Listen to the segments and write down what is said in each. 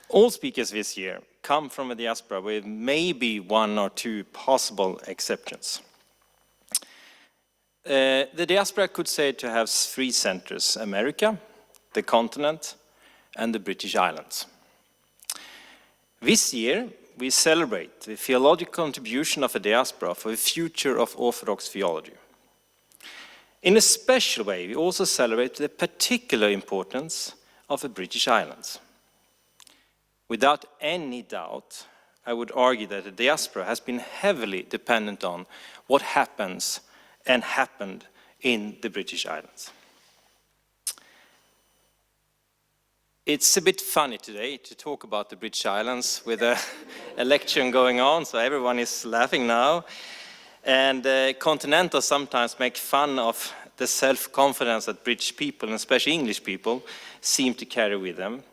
All speakers this year come from a diaspora with maybe one or two possible exceptions. The diaspora could say to have three centers: America, the continent, and the British Islands. This year, we celebrate the theological contribution of a diaspora for the future of Orthodox theology. In a special way, we also celebrate the particular importance of the British Islands. Without any doubt, I would argue that the diaspora has been heavily dependent on what happens and happened in the British Islands. It's a bit funny today to talk about the British Islands with an election going on, so everyone is laughing now. And continentals sometimes make fun of the self-confidence that British people, and especially English people, seem to carry with them.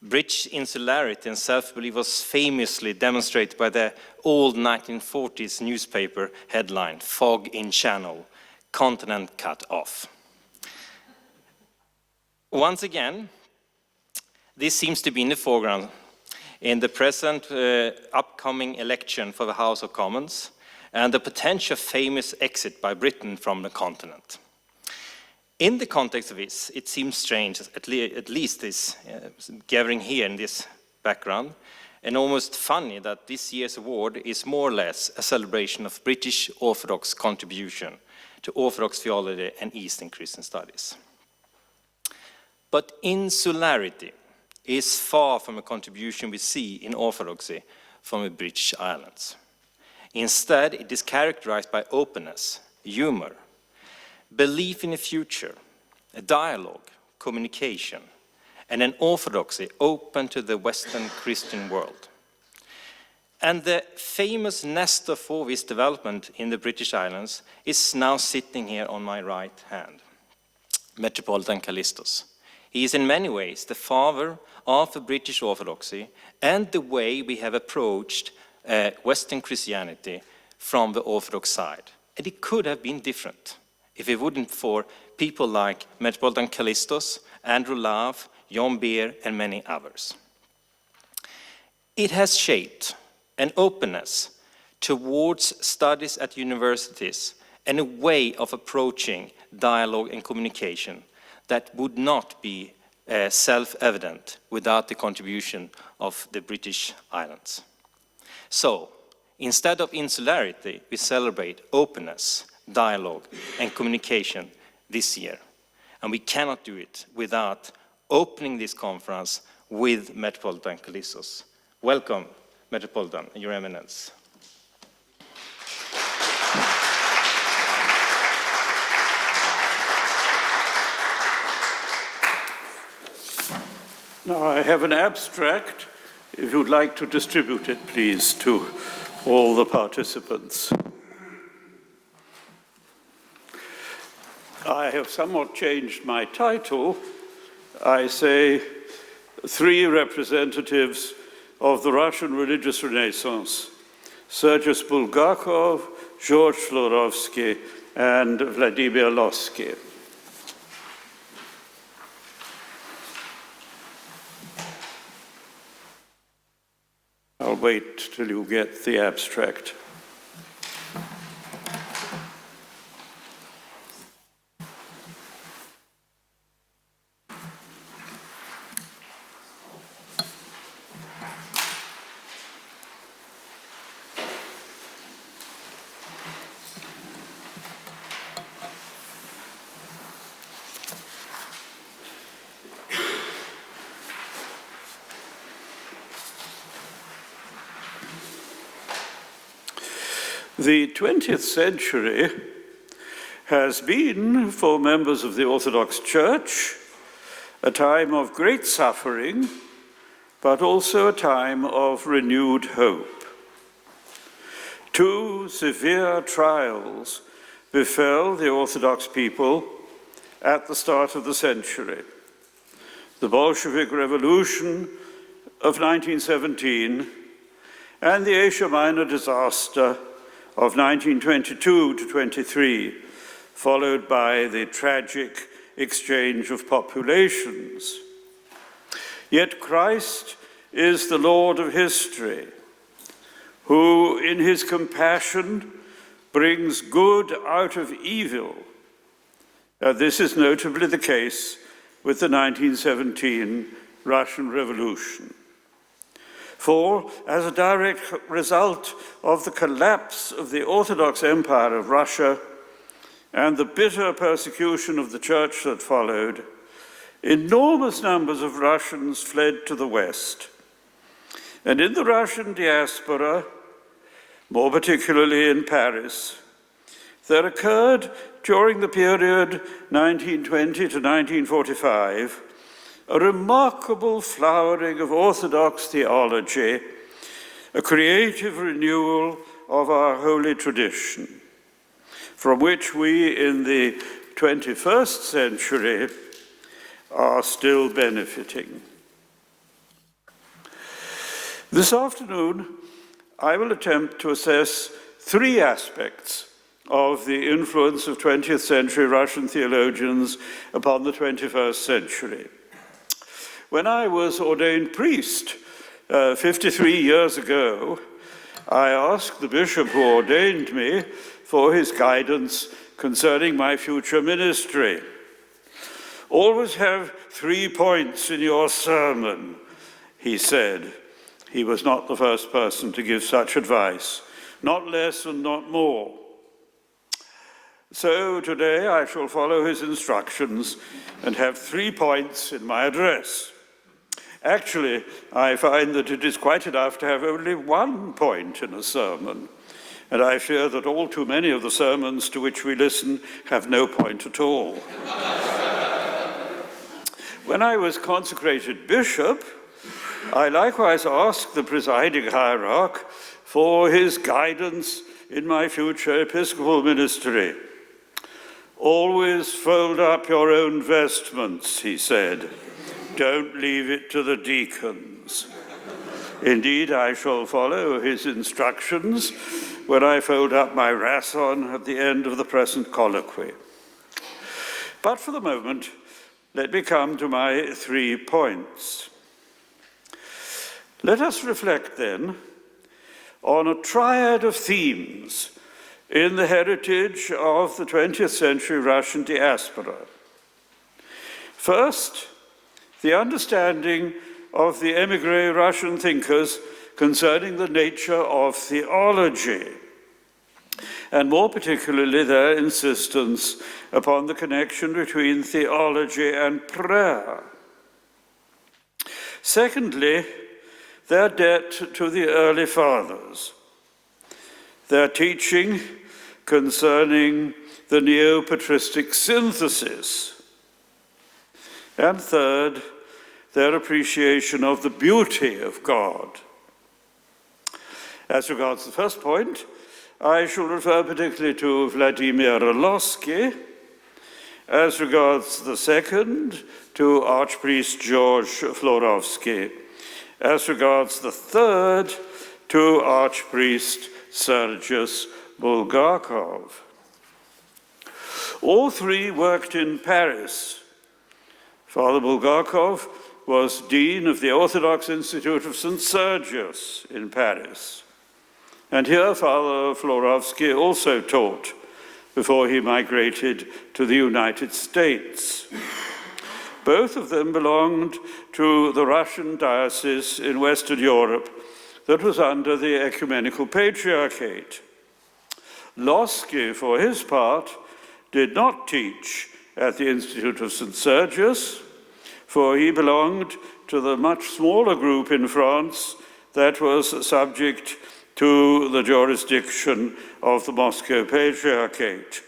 British insularity and self-belief was famously demonstrated by the old 1940s newspaper headline, "Fog in Channel, Continent Cut Off." Once again, this seems to be in the foreground in the present upcoming election for the House of Commons and the potential famous exit by Britain from the continent. In the context of this, it seems strange, at least this gathering here in this background, and almost funny that this year's award is more or less a celebration of British Orthodox contribution to Orthodox theology and Eastern Christian studies. But insularity is far from a contribution we see in Orthodoxy from the British Islands. Instead, it is characterized by openness, humor, belief in the future, a dialogue, communication, and an orthodoxy open to the Western Christian world. And the famous Nestor for this development in the British Islands is now sitting here on my right hand, Metropolitan Kallistos. He is in many ways the father of the British Orthodoxy and the way we have approached Western Christianity from the Orthodox side. And it could have been different if it wouldn't for people like Metropolitan Kallistos, Andrew Love, John Beer, and many others. It has shaped an openness towards studies at universities and a way of approaching dialogue and communication that would not be self-evident without the contribution of the British Islands. So, instead of insularity, we celebrate openness, dialogue, and communication this year. And we cannot do it without opening this conference with Metropolitan Kallistos. Welcome, Metropolitan, Your Eminence. Now I have an abstract. If you'd like to distribute it, please, to all the participants. I have somewhat changed my title. I say three representatives of the Russian religious Renaissance: Sergius Bulgakov, George Florovsky, and Vladimir Lossky. I'll wait till you get the abstract. The 20th century has been, for members of the Orthodox Church, a time of great suffering, but also a time of renewed hope. Two severe trials befell the Orthodox people at the start of the century: the Bolshevik Revolution of 1917 and the Asia Minor disaster of 1922 to 23, followed by the tragic exchange of populations. Yet Christ is the Lord of history, who in his compassion brings good out of evil. This is notably the case with the 1917 Russian Revolution. For, as a direct result of the collapse of the Orthodox Empire of Russia and the bitter persecution of the Church that followed, enormous numbers of Russians fled to the West. And in the Russian diaspora, more particularly in Paris, there occurred during the period 1920 to 1945 a remarkable flowering of Orthodox theology, a creative renewal of our holy tradition, from which we in the 21st century are still benefiting. This afternoon, I will attempt to assess three aspects of the influence of 20th century Russian theologians upon the 21st century. When I was ordained priest 53 years ago, I asked the bishop who ordained me for his guidance concerning my future ministry. Always have 3 points in your sermon, he said. He was not the first person to give such advice, not less and not more. So today I shall follow his instructions and have 3 points in my address. Actually, I find that it is quite enough to have only 1 point in a sermon, and I fear that all too many of the sermons to which we listen have no point at all. When I was consecrated bishop, I likewise asked the presiding hierarch for his guidance in my future episcopal ministry. Always fold up your own vestments, he said. Don't leave it to the deacons. Indeed, I shall follow his instructions when I fold up my rason at the end of the present colloquy. But for the moment, let me come to my 3 points. Let us reflect then on a triad of themes in the heritage of the 20th century Russian diaspora. First, the understanding of the émigré Russian thinkers concerning the nature of theology, and more particularly their insistence upon the connection between theology and prayer. Secondly, their debt to the early fathers, their teaching concerning the Neo-patristic Synthesis, and third, their appreciation of the beauty of God. As regards the first point, I shall refer particularly to Vladimir Lossky. As regards the second, to Archpriest George Florovsky. As regards the third, to Archpriest Sergius Bulgakov. All three worked in Paris. Father Bulgakov was Dean of the Orthodox Institute of St. Sergius in Paris. And here Father Florovsky also taught before he migrated to the United States. Both of them belonged to the Russian diocese in Western Europe that was under the Ecumenical Patriarchate. Lossky, for his part, did not teach at the Institute of St. Sergius, for he belonged to the much smaller group in France that was subject to the jurisdiction of the Moscow Patriarchate.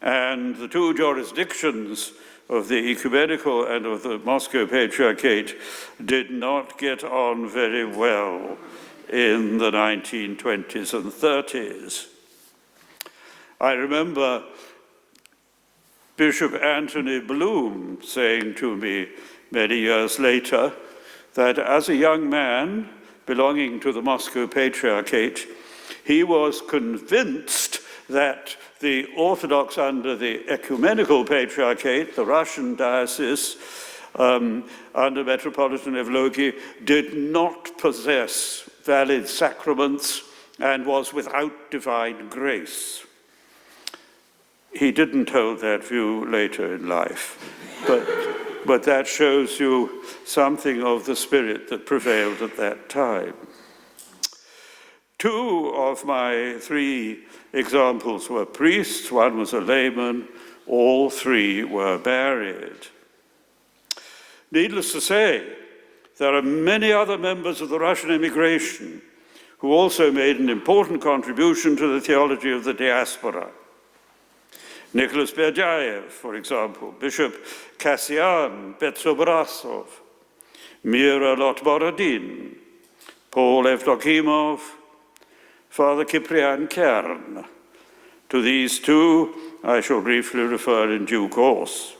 And the two jurisdictions of the Ecumenical and of the Moscow Patriarchate did not get on very well in the 1920s and 30s. I remember Bishop Anthony Bloom saying to me many years later that as a young man belonging to the Moscow Patriarchate, he was convinced that the Orthodox under the Ecumenical Patriarchate, the Russian diocese, under Metropolitan Evlogi did not possess valid sacraments and was without divine grace. He didn't hold that view later in life, but that shows you something of the spirit that prevailed at that time. Two of my three examples were priests, one was a layman, all three were buried. Needless to say, there are many other members of the Russian emigration who also made an important contribution to the theology of the diaspora. Nicholas Berdyaev, for example, Bishop Kassian Betsobrasov, Mira Lotborodin, Paul Evdokimov, Father Cyprian Kern. To these two, I shall briefly refer in due course.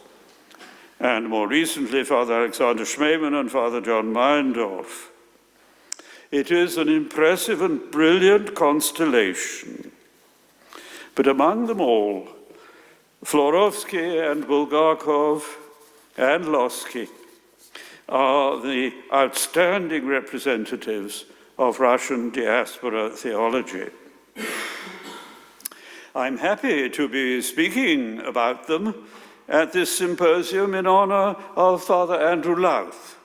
And more recently, Father Alexander Schmemann and Father John Meyendorff. It is an impressive and brilliant constellation. But among them all, Florovsky and Bulgakov and Lossky are the outstanding representatives of Russian diaspora theology. I'm happy to be speaking about them at this symposium in honor of Father Andrew Louth,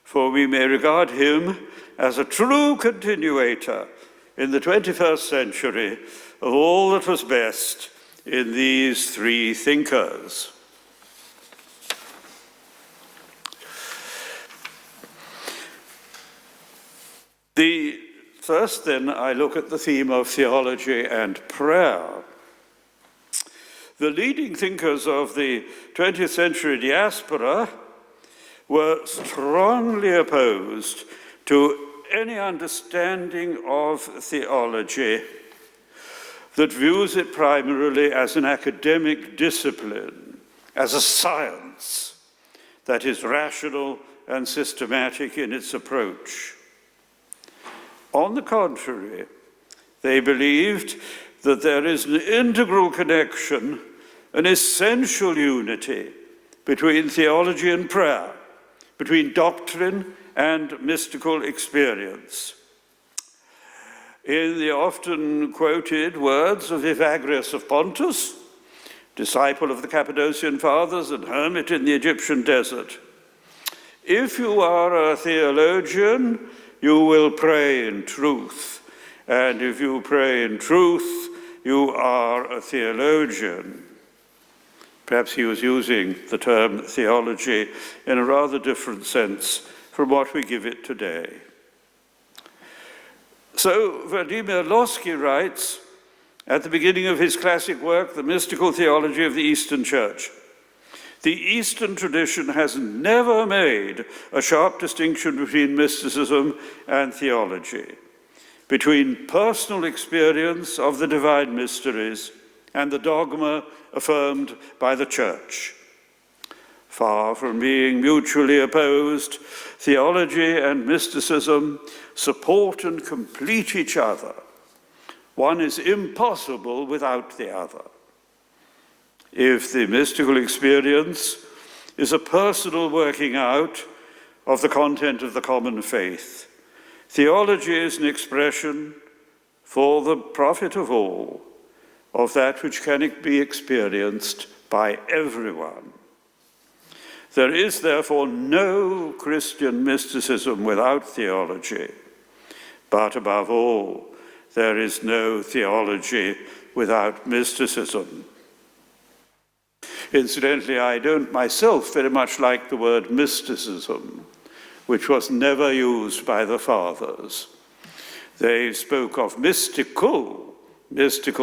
for we may regard him as a true continuator in the 21st century of all that was best in these three thinkers. First, then, I look at the theme of theology and prayer. The leading thinkers of the 20th century diaspora were strongly opposed to any understanding of theology that views it primarily as an academic discipline, as a science that is rational and systematic in its approach. On the contrary, they believed that there is an integral connection, an essential unity between theology and prayer, between doctrine and mystical experience. In the often quoted words of Evagrius of Pontus, disciple of the Cappadocian Fathers and hermit in the Egyptian desert, if you are a theologian, you will pray in truth, and if you pray in truth, you are a theologian. Perhaps he was using the term theology in a rather different sense from what we give it today. So Vladimir Lossky writes at the beginning of his classic work, The Mystical Theology of the Eastern Church, the Eastern tradition has never made a sharp distinction between mysticism and theology, between personal experience of the divine mysteries and the dogma affirmed by the Church. Far from being mutually opposed, theology and mysticism support and complete each other. One is impossible without the other. If the mystical experience is a personal working out of the content of the common faith, theology is an expression for the profit of all of that which can be experienced by everyone. There is therefore no Christian mysticism without theology, but above all, there is no theology without mysticism. Incidentally, I don't myself very much like the word mysticism, which was never used by the fathers. They spoke of mystical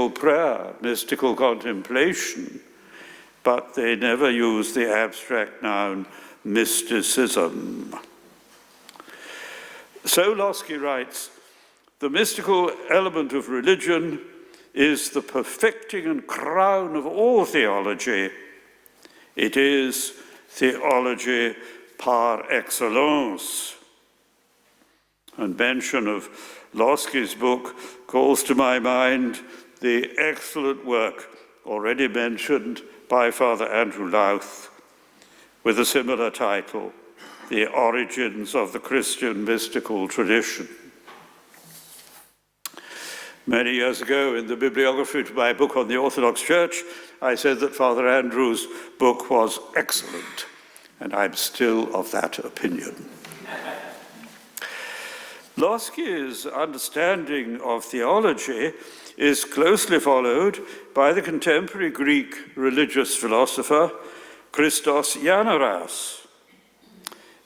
prayer, mystical contemplation, but they never used the abstract noun mysticism. So Lossky writes, the mystical element of religion is the perfecting and crown of all theology. It is theology par excellence. And mention of Lossky's book calls to my mind the excellent work already mentioned by Father Andrew Louth, with a similar title, The Origins of the Christian Mystical Tradition. Many years ago, in the bibliography to my book on the Orthodox Church, I said that Father Andrew's book was excellent, and I'm still of that opinion. Lossky's understanding of theology is closely followed by the contemporary Greek religious philosopher Christos Yanaras.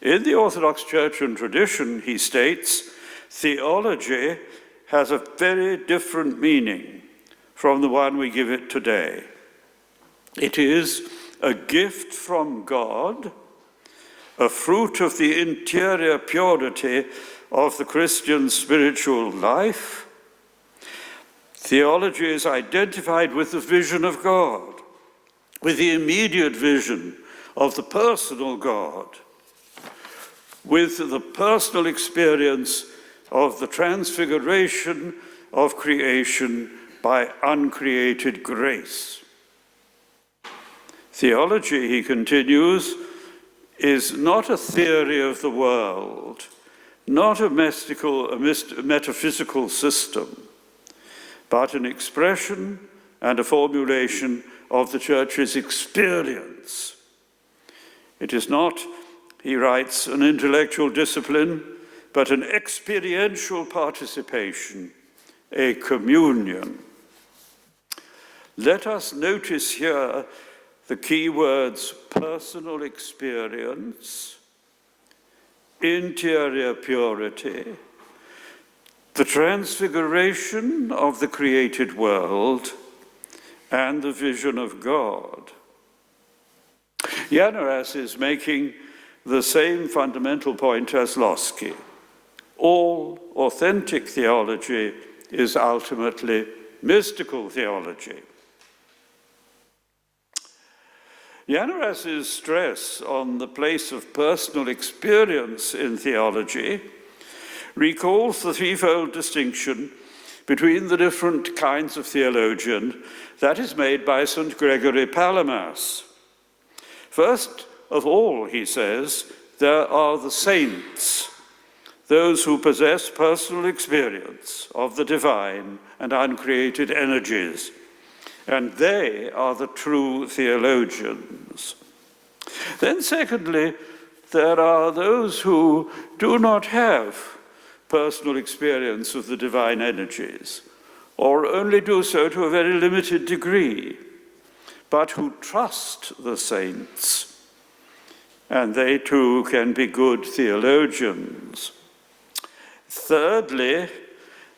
In the Orthodox Church and tradition, he states, theology has a very different meaning from the one we give it today. It is a gift from God, a fruit of the interior purity of the Christian spiritual life. Theology is identified with the vision of God, with the immediate vision of the personal God, with the personal experience of the transfiguration of creation by uncreated grace. Theology, he continues, is not a theory of the world, not a metaphysical system, but an expression and a formulation of the Church's experience. It is not, he writes, an intellectual discipline, but an experiential participation, a communion. Let us notice here the key words personal experience, interior purity, the transfiguration of the created world, and the vision of God. Yanaras is making the same fundamental point as Lossky. All authentic theology is ultimately mystical theology. Yanaras' stress on the place of personal experience in theology recalls the threefold distinction between the different kinds of theologian that is made by St. Gregory Palamas. First of all, he says, there are the saints, those who possess personal experience of the divine and uncreated energies, and they are the true theologians. Then secondly, there are those who do not have personal experience of the divine energies, or only do so to a very limited degree, but who trust the saints, and they too can be good theologians. Thirdly,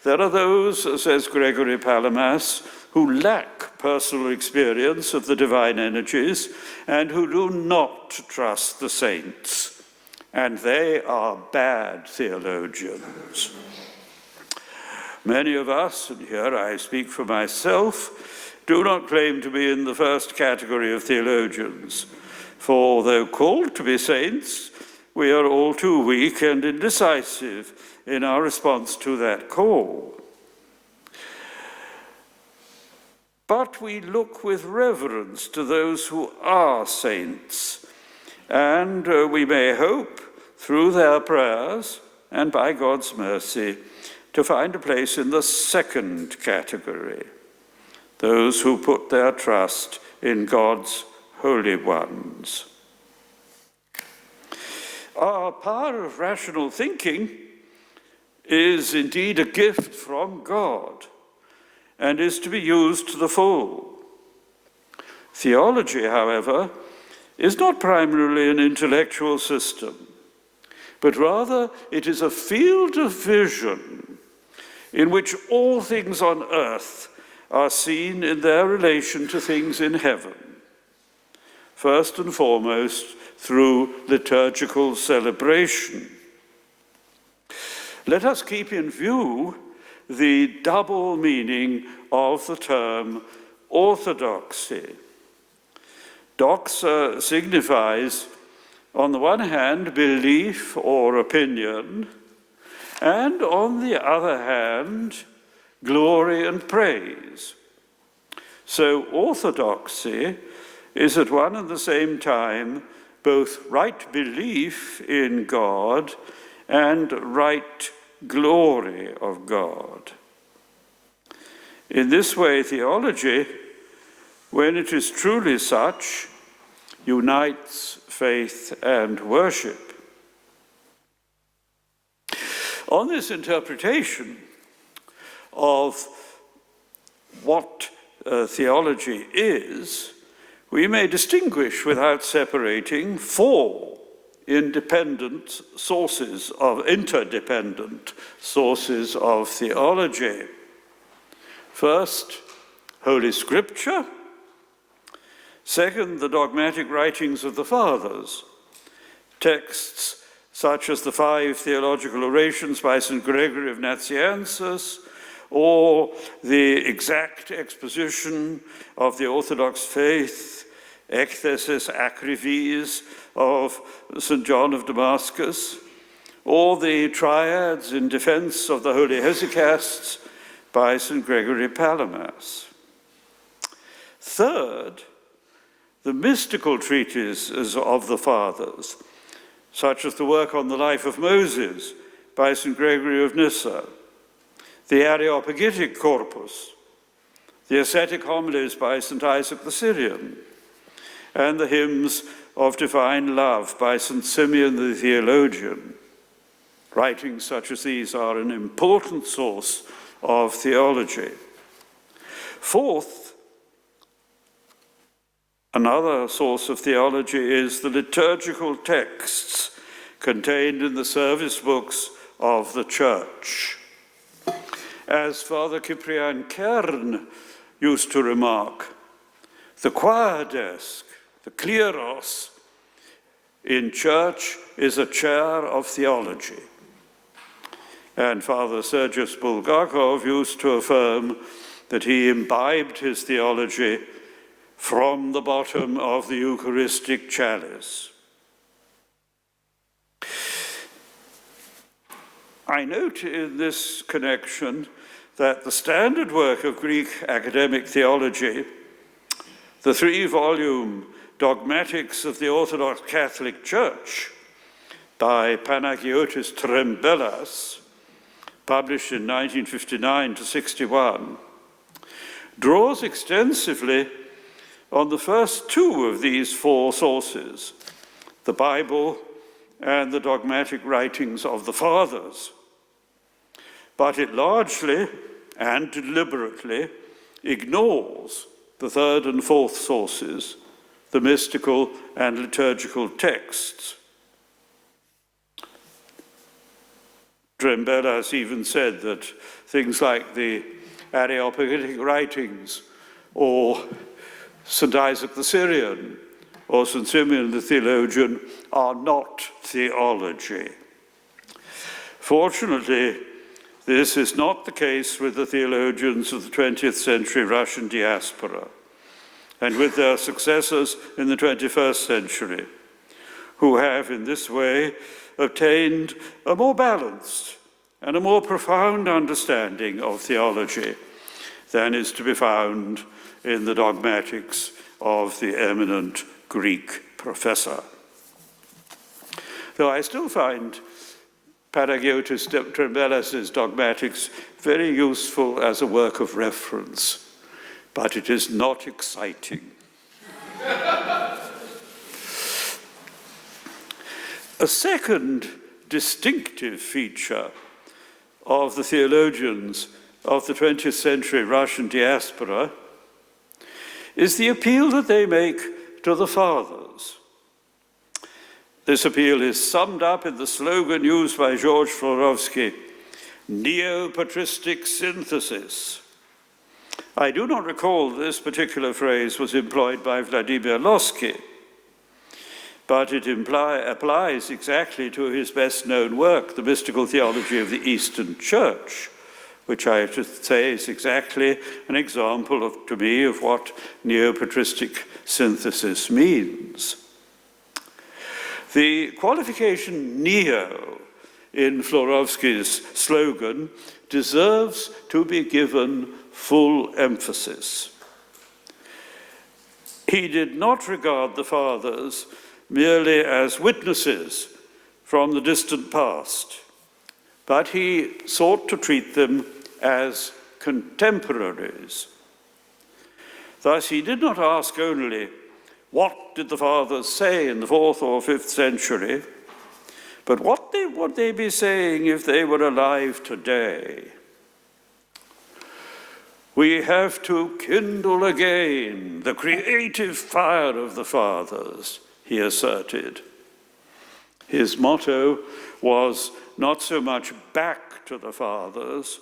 there are those, says Gregory Palamas, who lack personal experience of the divine energies and who do not trust the saints, and they are bad theologians. Many of us, and here I speak for myself, do not claim to be in the first category of theologians, for though called to be saints, we are all too weak and indecisive in our response to that call. But we look with reverence to those who are saints, and we may hope, through their prayers and by God's mercy, to find a place in the second category, those who put their trust in God's holy ones. Our power of rational thinking is indeed a gift from God, and is to be used to the full. Theology, however, is not primarily an intellectual system, but rather it is a field of vision in which all things on earth are seen in their relation to things in heaven, first and foremost through liturgical celebration. Let us keep in view the double meaning of the term orthodoxy. Doxa signifies, on the one hand, belief or opinion, and on the other hand, glory and praise. So orthodoxy is at one and the same time both right belief in God and right glory of God. In this way, theology, when it is truly such, unites faith and worship. On this interpretation of what theology is, we may distinguish without separating four interdependent sources of theology. First, Holy Scripture. Second, the dogmatic writings of the Fathers, texts such as the 5 theological orations by St. Gregory of Nazianzus, or the exact exposition of the Orthodox faith, ekthesis acrivis of St. John of Damascus, or the triads in defense of the Holy Hesychasts by St. Gregory Palamas. Third, the mystical treatises of the Fathers, such as the work on the life of Moses by St. Gregory of Nyssa, the Areopagitic corpus, the ascetic homilies by St. Isaac the Syrian, and the hymns of divine love by St. Simeon the theologian. Writings such as these are an important source of theology. Fourth, another source of theology is the liturgical texts contained in the service books of the Church. As Father Cyprian Kern used to remark, the choir desk, the kleros, in church is a chair of theology. And Father Sergius Bulgakov used to affirm that he imbibed his theology from the bottom of the Eucharistic chalice. I note in this connection that the standard work of Greek academic theology, the 3-volume Dogmatics of the Orthodox Catholic Church by Panagiotis Trembelas, published in 1959-61, draws extensively on the first 2 of these 4 sources, the Bible and the dogmatic writings of the Fathers. But it largely and deliberately ignores the 3rd and 4th sources, the mystical and liturgical texts. Trembelas even said that things like the Areopagitic writings or St. Isaac the Syrian or St. Simeon the theologian are not theology. Fortunately, this is not the case with the theologians of the 20th century Russian diaspora and with their successors in the 21st century, who have in this way obtained a more balanced and a more profound understanding of theology than is to be found in the dogmatics of the eminent Greek professor. Though I still find Panagiotis Trembelas' dogmatics very useful as a work of reference, but it is not exciting. A second distinctive feature of the theologians of the 20th century Russian diaspora is the appeal that they make to the Fathers. This appeal is summed up in the slogan used by George Florovsky, Neo-patristic Synthesis. I do not recall this particular phrase was employed by Vladimir Lossky, but it applies exactly to his best-known work, The Mystical Theology of the Eastern Church, which I have to say is exactly an example, to me, of what neo-patristic synthesis means. The qualification neo in Florovsky's slogan deserves to be given full emphasis. He did not regard the Fathers merely as witnesses from the distant past, but he sought to treat them as contemporaries. Thus, he did not ask only, what did the fathers say in the 4th or 5th century, but what would they be saying if they were alive today? We have to kindle again the creative fire of the fathers, he asserted. His motto was not so much back to the fathers,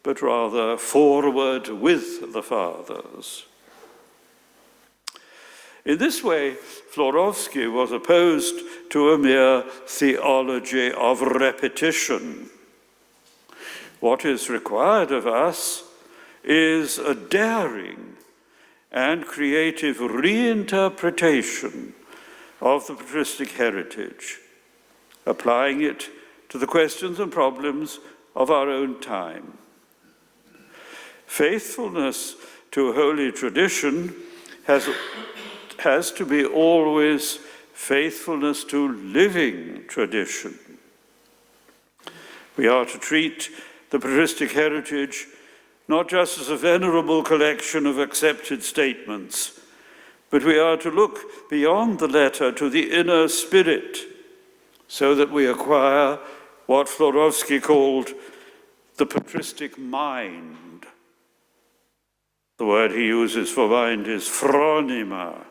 but rather forward with the fathers. In this way, Florovsky was opposed to a mere theology of repetition. What is required of us is a daring and creative reinterpretation of the patristic heritage, applying it to the questions and problems of our own time. Faithfulness to holy tradition has to be always faithfulness to living tradition. We are to treat the patristic heritage not just as a venerable collection of accepted statements, but we are to look beyond the letter to the inner spirit, so that we acquire what Florovsky called the patristic mind. The word he uses for mind is phronima.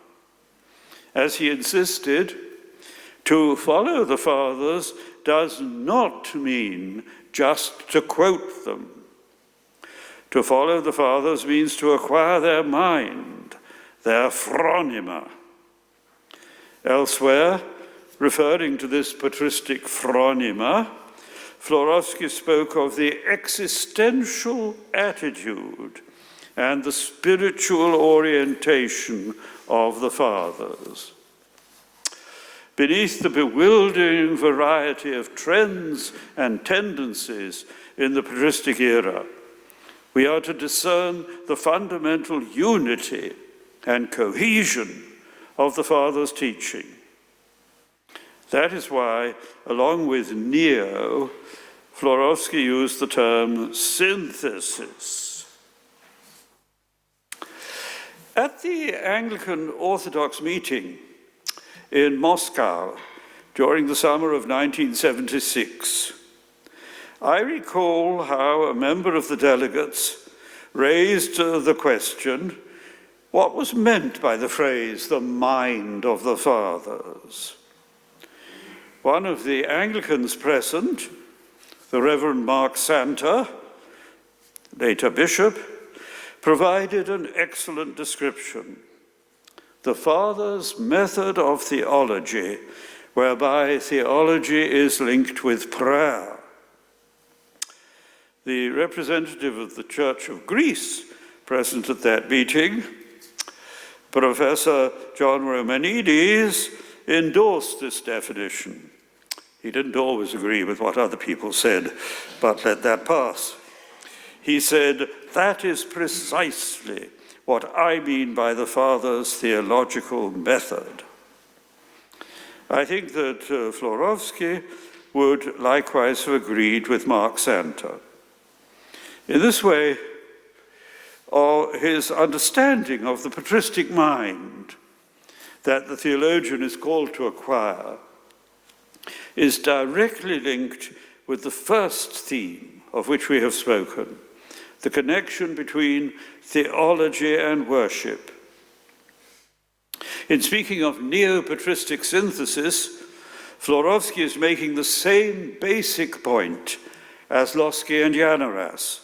As he insisted, to follow the fathers does not mean just to quote them. To follow the fathers means to acquire their mind, their phronima. Elsewhere, referring to this patristic phronima, Florovsky spoke of the existential attitude and the spiritual orientation of the fathers. Beneath the bewildering variety of trends and tendencies in the patristic era, we are to discern the fundamental unity and cohesion of the fathers' teaching. That is why, along with Neo, Florovsky used the term synthesis. At the Anglican Orthodox meeting in Moscow during the summer of 1976, I recall how a member of the delegates raised the question, what was meant by the phrase, the mind of the fathers? One of the Anglicans present, the Reverend Mark Santa, later bishop, provided an excellent description. The fathers' method of theology, whereby theology is linked with prayer. The representative of the Church of Greece present at that meeting, Professor John Romanides, endorsed this definition. He didn't always agree with what other people said, but let that pass. He said, that is precisely what I mean by the Father's theological method. I think that Florovsky would likewise have agreed with Mark Santa. In this way, his understanding of the patristic mind that the theologian is called to acquire is directly linked with the first theme of which we have spoken, the connection between theology and worship. In speaking of Neo-patristic synthesis, Florovsky is making the same basic point as Lossky and Yanaras,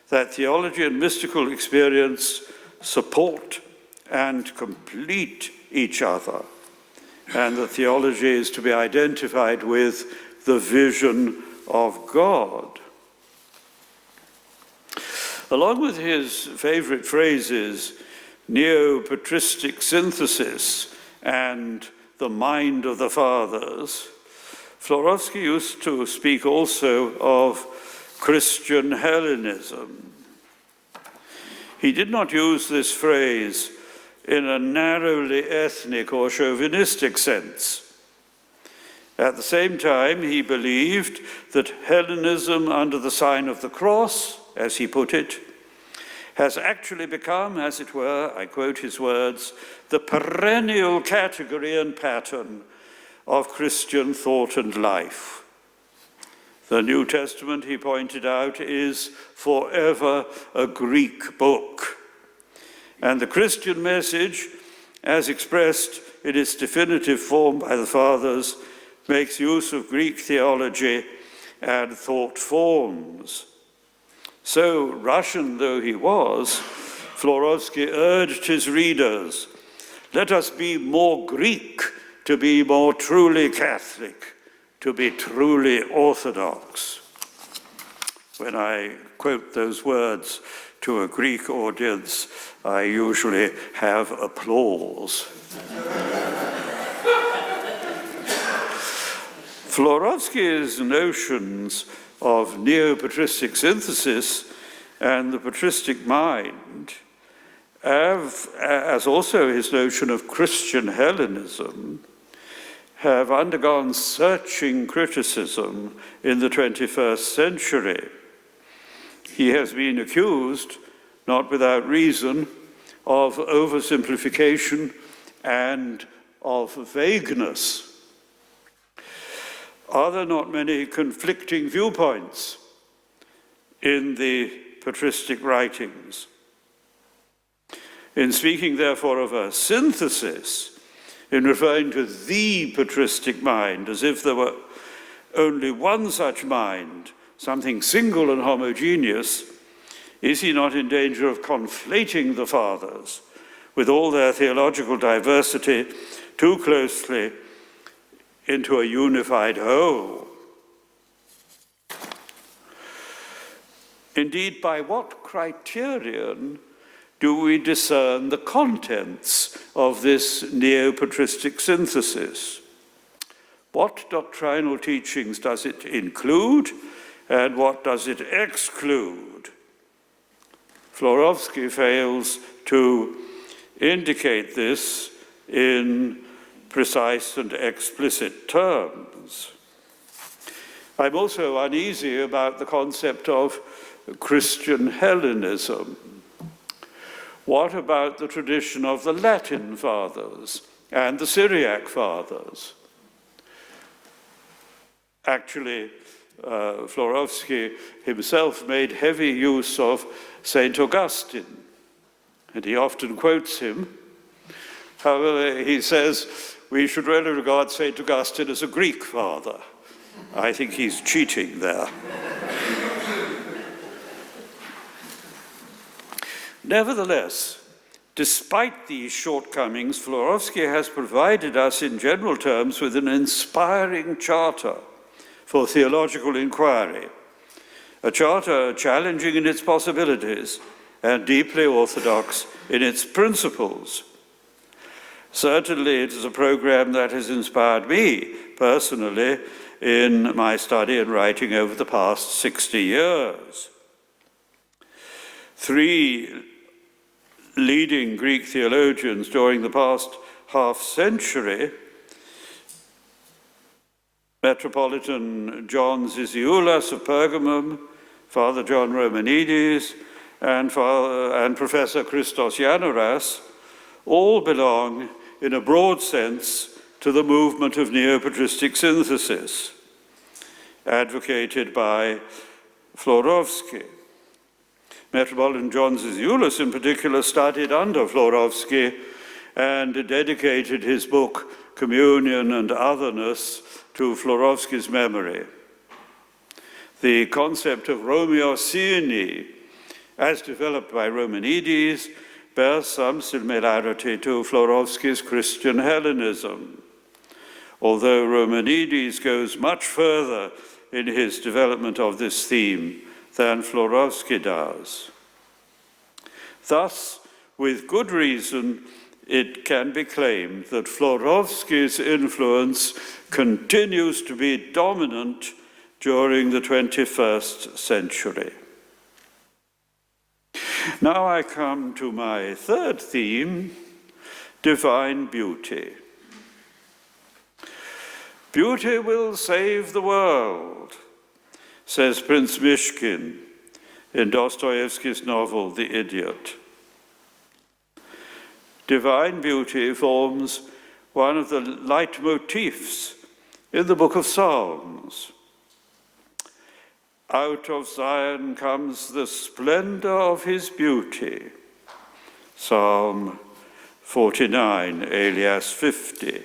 that theology and mystical experience support and complete each other, and that theology is to be identified with the vision of God. Along with his favorite phrases, Neo-patristic synthesis and the mind of the fathers, Florovsky used to speak also of Christian Hellenism. He did not use this phrase in a narrowly ethnic or chauvinistic sense. At the same time, he believed that Hellenism under the sign of the cross, as he put it, has actually become, as it were, I quote his words, the perennial category and pattern of Christian thought and life. The New Testament, he pointed out, is forever a Greek book. And the Christian message, as expressed in its definitive form by the Fathers, makes use of Greek theology and thought forms. So, Russian though he was, Florovsky urged his readers, let us be more Greek to be more truly Catholic, to be truly Orthodox. When I quote those words to a Greek audience, I usually have applause. Florovsky's notions of Neo-patristic synthesis and the patristic mind, as also his notion of Christian Hellenism, have undergone searching criticism in the 21st century. He has been accused, not without reason, of oversimplification and of vagueness. Are there not many conflicting viewpoints in the patristic writings? In speaking, therefore, of a synthesis, in referring to the patristic mind, as if there were only one such mind, something single and homogeneous, is he not in danger of conflating the Fathers with all their theological diversity too closely into a unified whole? Indeed, by what criterion do we discern the contents of this neo-patristic synthesis? What doctrinal teachings does it include, and what does it exclude? Florovsky fails to indicate this in precise and explicit terms. I'm also uneasy about the concept of Christian Hellenism. What about the tradition of the Latin Fathers and the Syriac Fathers? Actually, Florovsky himself made heavy use of St. Augustine, and he often quotes him. However, he says we should really regard St. Augustine as a Greek father. I think he's cheating there. Nevertheless, despite these shortcomings, Florovsky has provided us in general terms with an inspiring charter for theological inquiry, a charter challenging in its possibilities and deeply orthodox in its principles. Certainly, it is a program that has inspired me personally in my study and writing over the past 60 years. Three leading Greek theologians during the past half-century, Metropolitan John Zizioulas of Pergamum, Father John Romanides, and Professor Christos Yanoras, all belong, in a broad sense, to the movement of neo-patristic synthesis, advocated by Florovsky. Metropolitan John Zizioulas, in particular, studied under Florovsky and dedicated his book, Communion and Otherness, to Florovsky's memory. The concept of Romeosini, as developed by Romanides, bears some similarity to Florovsky's Christian Hellenism, although Romanides goes much further in his development of this theme than Florovsky does. Thus, with good reason, it can be claimed that Florovsky's influence continues to be dominant during the 21st century. Now I come to my third theme, divine beauty. Beauty will save the world, says Prince Mishkin in Dostoevsky's novel, The Idiot. Divine beauty forms one of the leitmotifs in the book of Psalms. Out of Zion comes the splendor of his beauty. Psalm 49, alias 50.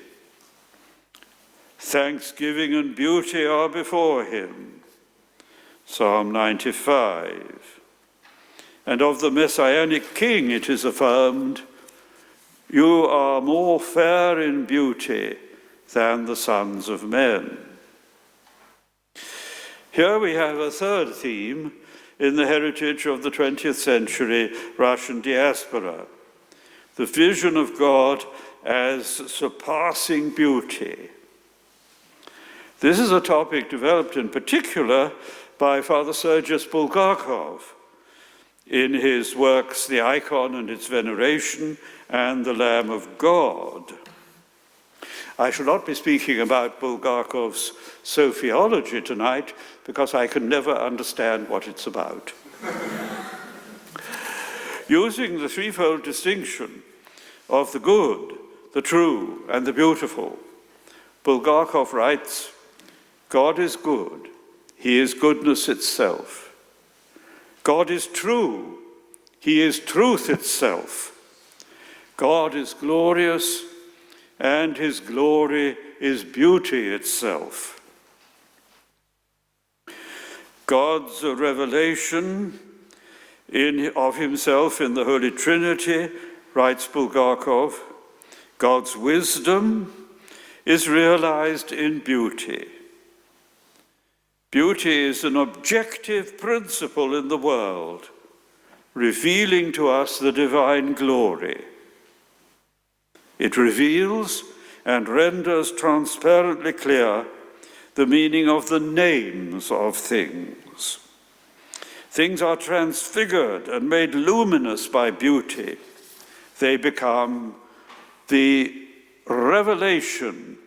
Thanksgiving and beauty are before him. Psalm 95. And of the Messianic King it is affirmed, you are more fair in beauty than the sons of men. Here we have a third theme in the heritage of the 20th century Russian diaspora, the vision of God as surpassing beauty. This is a topic developed in particular by Father Sergius Bulgakov in his works The Icon and Its Veneration and The Lamb of God. I shall not be speaking about Bulgakov's sophiology tonight because I can never understand what it's about. Using the threefold distinction of the good, the true, and the beautiful, Bulgakov writes, God is good. He is goodness itself. God is true. He is truth itself. God is glorious, and his glory is beauty itself. God's revelation of himself in the Holy Trinity, writes Bulgakov, God's wisdom is realized in beauty. Beauty is an objective principle in the world, revealing to us the divine glory. It reveals and renders transparently clear the meaning of the names of things. Things are transfigured and made luminous by beauty. They become the revelation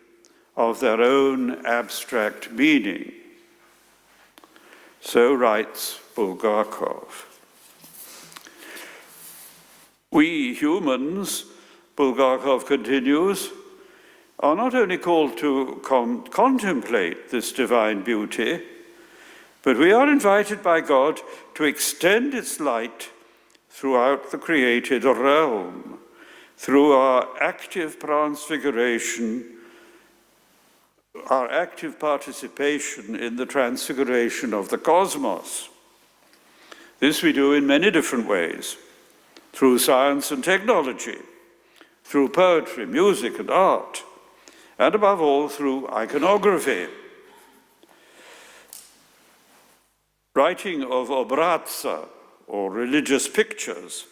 of their own abstract meaning. So writes Bulgakov. We humans, Bulgakov continues, are not only called to contemplate this divine beauty, but we are invited by God to extend its light throughout the created realm, through our active transfiguration, our active participation in the transfiguration of the cosmos. This we do in many different ways, through science and technology, through poetry, music, and art, and above all, through iconography. Writing of obrazca, or religious pictures,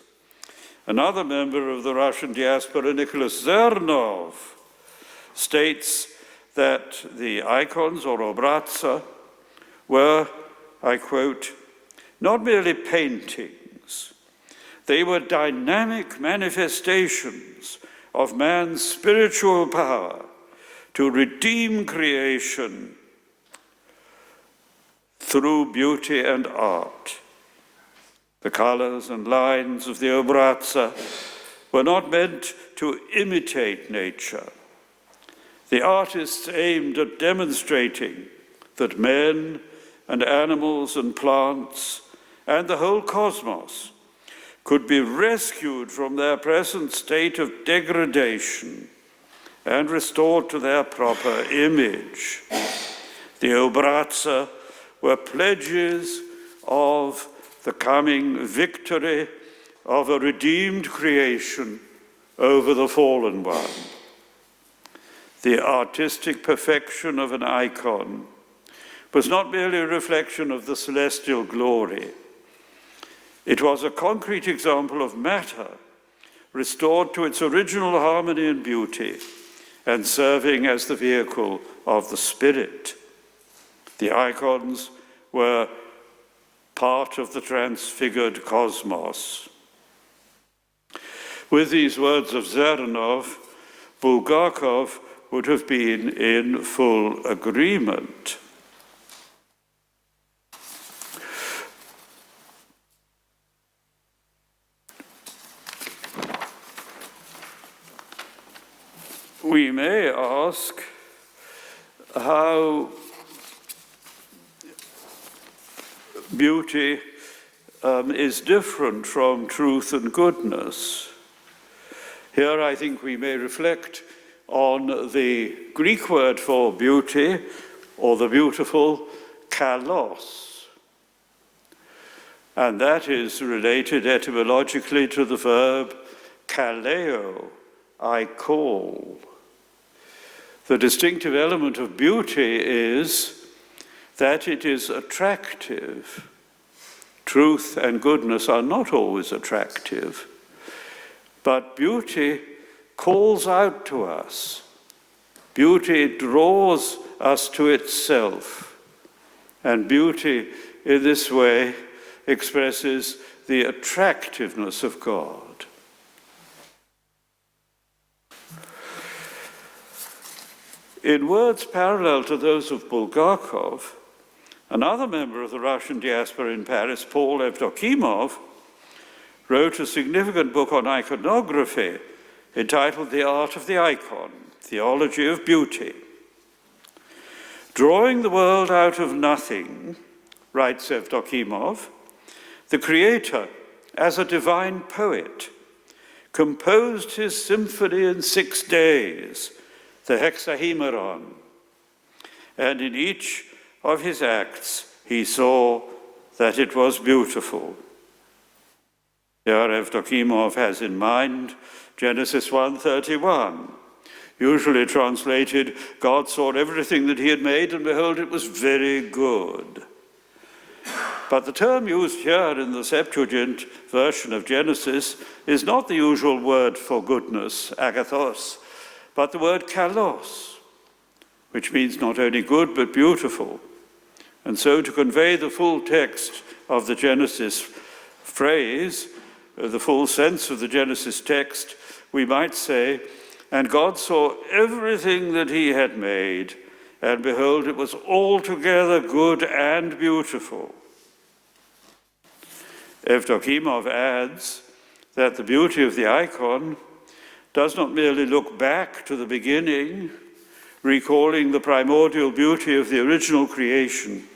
another member of the Russian diaspora, Nicholas Zernov, states that the icons, or obrazca, were, I quote, not merely paintings. They were dynamic manifestations of man's spiritual power to redeem creation through beauty and art. The colors and lines of the obrazca were not meant to imitate nature. The artists aimed at demonstrating that men and animals and plants and the whole cosmos could be rescued from their present state of degradation and restored to their proper image. The obrazca were pledges of the coming victory of a redeemed creation over the fallen one. The artistic perfection of an icon was not merely a reflection of the celestial glory. It was a concrete example of matter restored to its original harmony and beauty and serving as the vehicle of the Spirit. The icons were part of the transfigured cosmos. With these words of Zeranov, Bulgakov would have been in full agreement. We may ask how beauty is different from truth and goodness. Here I think we may reflect on the Greek word for beauty, or the beautiful, kallos. And that is related etymologically to the verb kaleo, I call. The distinctive element of beauty is that it is attractive. Truth and goodness are not always attractive, but beauty calls out to us. Beauty draws us to itself, and beauty in this way expresses the attractiveness of God. In words parallel to those of Bulgakov, another member of the Russian diaspora in Paris, Paul Evdokimov, wrote a significant book on iconography entitled The Art of the Icon, Theology of Beauty. Drawing the world out of nothing, writes Evdokimov, the Creator, as a divine poet, composed his symphony in 6 days, the hexahemeron, and in each of his acts he saw that it was beautiful. Here Evdokimov has in mind Genesis 1:31, usually translated, God saw everything that he had made, and behold, it was very good. But the term used here in the Septuagint version of Genesis is not the usual word for goodness, agathos, but the word kallos, which means not only good but beautiful. And so to convey the full text of the Genesis phrase, the full sense of the Genesis text, we might say, and God saw everything that he had made, and behold, it was altogether good and beautiful. Evdokimov adds that the beauty of the icon does not merely look back to the beginning, recalling the primordial beauty of the original creation,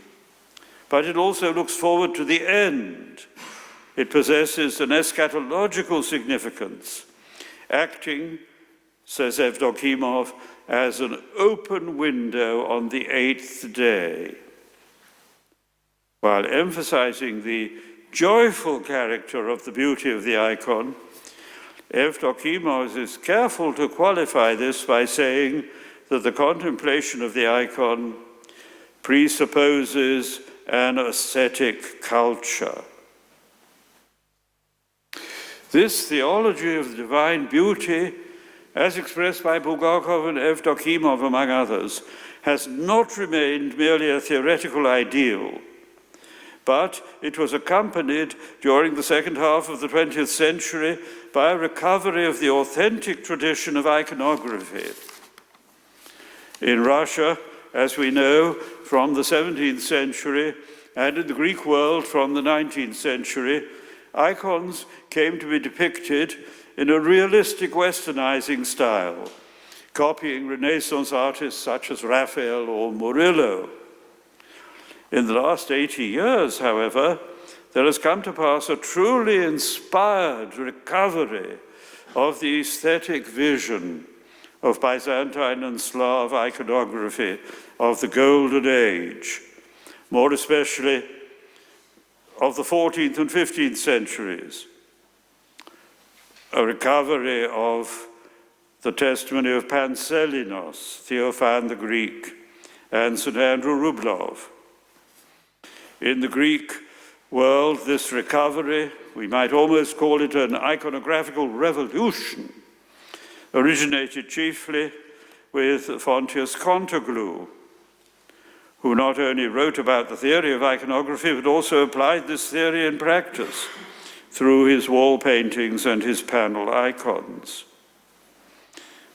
but it also looks forward to the end. It possesses an eschatological significance, acting, says Evdokimov, as an open window on the 8th day. While emphasizing the joyful character of the beauty of the icon, Evdokimov is careful to qualify this by saying that the contemplation of the icon presupposes an ascetic culture. This theology of the divine beauty, as expressed by Bulgakov and Evdokimov, among others, has not remained merely a theoretical ideal, but it was accompanied during the second half of the 20th century by a recovery of the authentic tradition of iconography. In Russia, as we know, from the 17th century, and in the Greek world from the 19th century, icons came to be depicted in a realistic westernizing style, copying Renaissance artists such as Raphael or Murillo. In the last 80 years, however, there has come to pass a truly inspired recovery of the aesthetic vision of Byzantine and Slav iconography of the Golden Age, more especially of the 14th and 15th centuries. A recovery of the testimony of Panselinos, Theophan the Greek, and St. Andrew Rublev. In the Greek world, this recovery, we might almost call it an iconographical revolution, originated chiefly with Fonteius Contoglou, who not only wrote about the theory of iconography, but also applied this theory in practice through his wall paintings and his panel icons.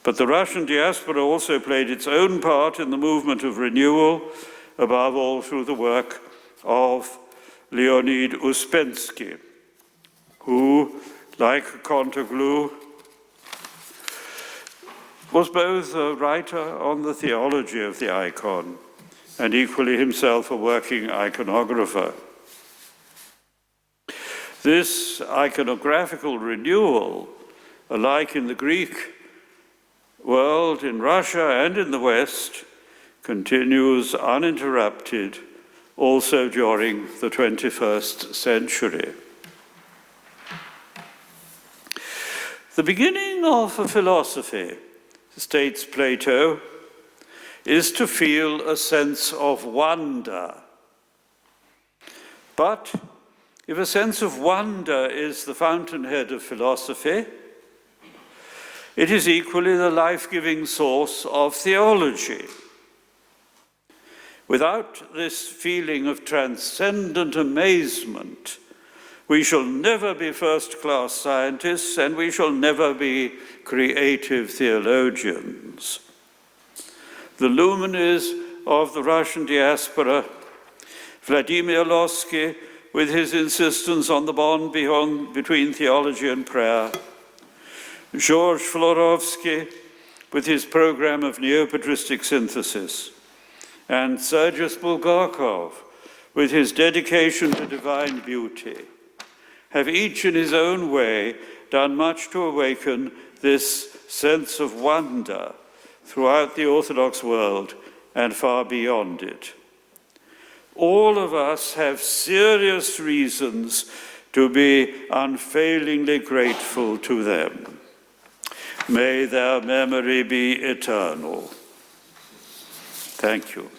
But the Russian diaspora also played its own part in the movement of renewal, above all through the work of Leonid Uspensky, who, like Contemplative, was both a writer on the theology of the icon and equally himself a working iconographer. This iconographical renewal, alike in the Greek world, in Russia and in the West, continues uninterrupted also during the 21st century. The beginning of a philosophy, states Plato, is to feel a sense of wonder. But if a sense of wonder is the fountainhead of philosophy, it is equally the life-giving source of theology. Without this feeling of transcendent amazement, we shall never be first-class scientists and we shall never be creative theologians. The luminaries of the Russian diaspora, Vladimir Lossky, with his insistence on the bond between theology and prayer, George Florovsky, with his program of Neo-patristic Synthesis, and Sergius Bulgakov, with his dedication to divine beauty, have each in his own way done much to awaken this sense of wonder throughout the Orthodox world and far beyond it. All of us have serious reasons to be unfailingly grateful to them. May their memory be eternal. Thank you.